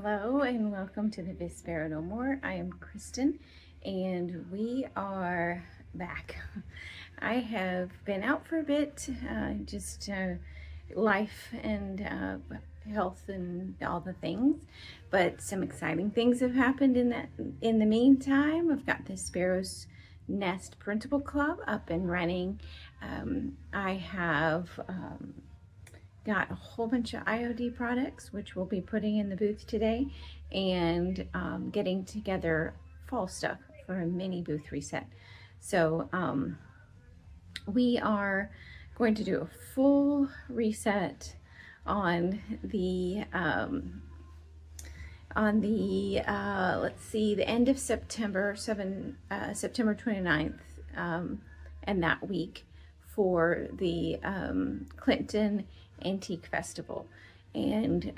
Hello and welcome to the Fifth Sparrow No More. I am Kristen and we are back. I have been out for a bit, life and health and all the things, but some exciting things have happened in the meantime. I've got the Sparrow's Nest Printable Club up and running. I have got a whole bunch of IOD products, which we'll be putting in the booth today, and getting together fall stuff for a mini booth reset. So we are going to do a full reset on the let's see, the end of September, September 29th, and that week for the Clinton Antique Festival. And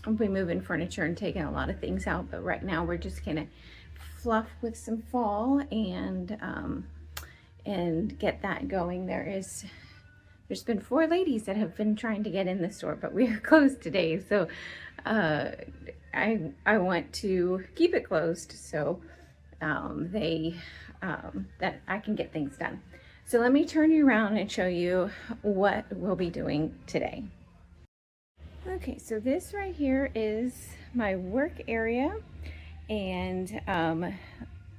I'll be moving furniture and taking a lot of things out, but right now we're just gonna fluff with some fall and get that going. There's been 4 ladies that have been trying to get in the store, but we are closed today, so I want to keep it closed so that I can get things done. So let me turn you around and show you what we'll be doing today. Okay, so this right here is my work area, and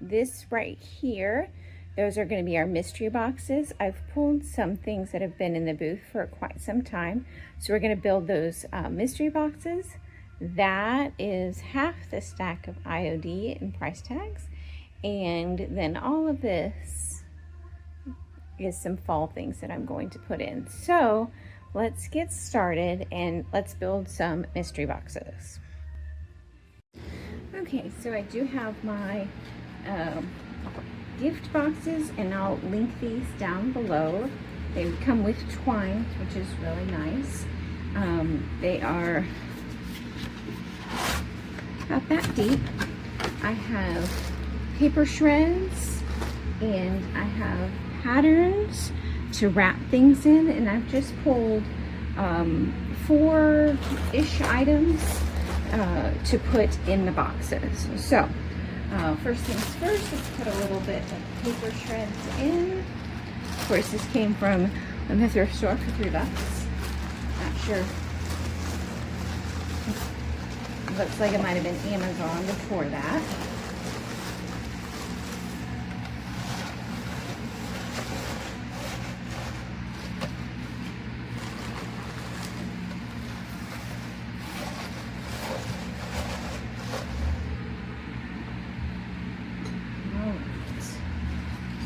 this right here, those are going to be our mystery boxes. I've pulled some things that have been in the booth for quite some time, so we're going to build those mystery boxes. That is half the stack of IOD and price tags, and then all of this is some fall things that I'm going to put in. So let's get started and let's build some mystery boxes. Okay, so I do have my gift boxes, and I'll link these down below. They come with twine, which is really nice. They are about that deep. I have paper shreds and I have patterns to wrap things in, and I've just pulled 4-ish items to put in the boxes. So first things first, let's put a little bit of paper shreds in. Of course, this came from the thrift store for $3. Not sure. Looks like it might have been Amazon before that.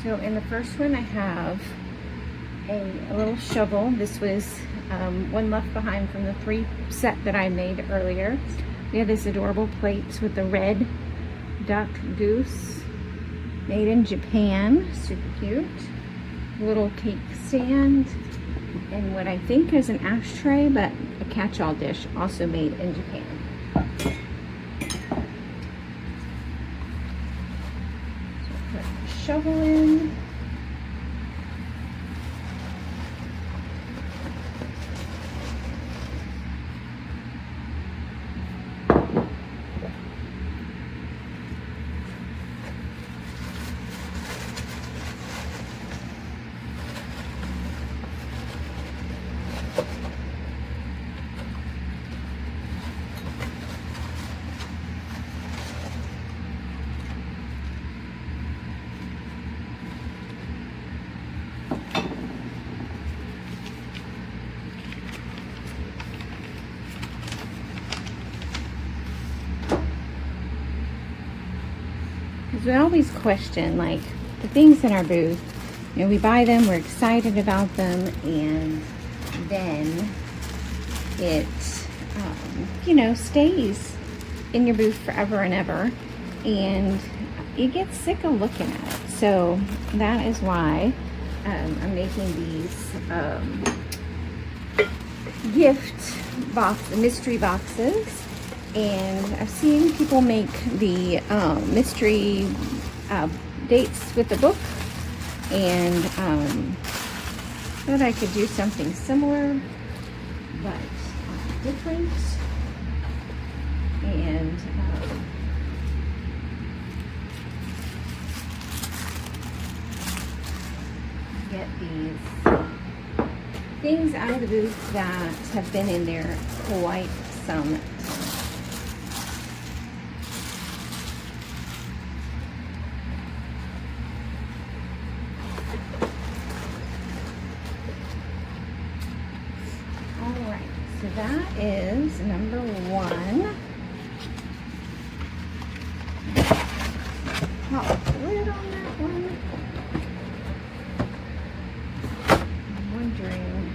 So in the first one, I have a little shovel. This was one left behind from the 3 set that I made earlier. We have this adorable plates with the red duck goose, made in Japan, super cute. Little cake stand, and what I think is an ashtray, but a catch-all dish, also made in Japan. Shovel in. We always question, like, the things in our booth. You know, we buy them, we're excited about them, and then it, stays in your booth forever and ever, and you get sick of looking at it. So that is why I'm making these mystery boxes. And I've seen people make the mystery dates with the book, and thought I could do something similar, but different. and get these things out of the booth that have been in there quite some time. All right, so that is number one. Pop the lid on that one. I'm wondering.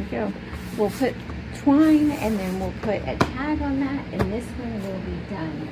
Go. We'll put twine and then we'll put a tag on that, and this one will be done.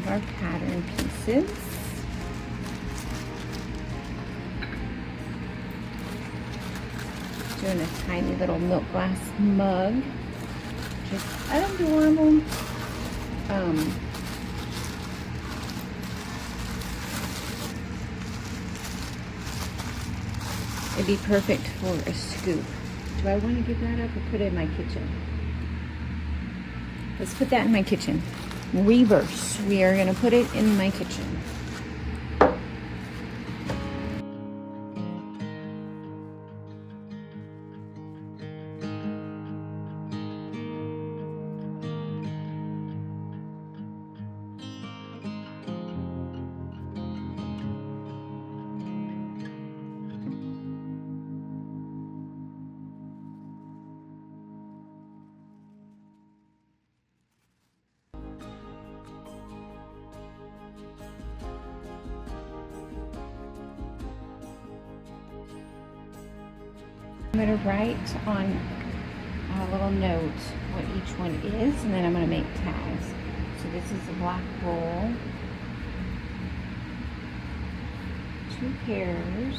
Our pattern pieces. Doing a tiny little milk glass mug. Just adorable. It'd be perfect for a scoop. Do I want to give that up or put it in my kitchen? Let's put that in my kitchen. Reverse. We are going to put it in my kitchen. I'm going to write on a little note what each one is, and then I'm going to make tags. So this is a black wool, 2 pairs,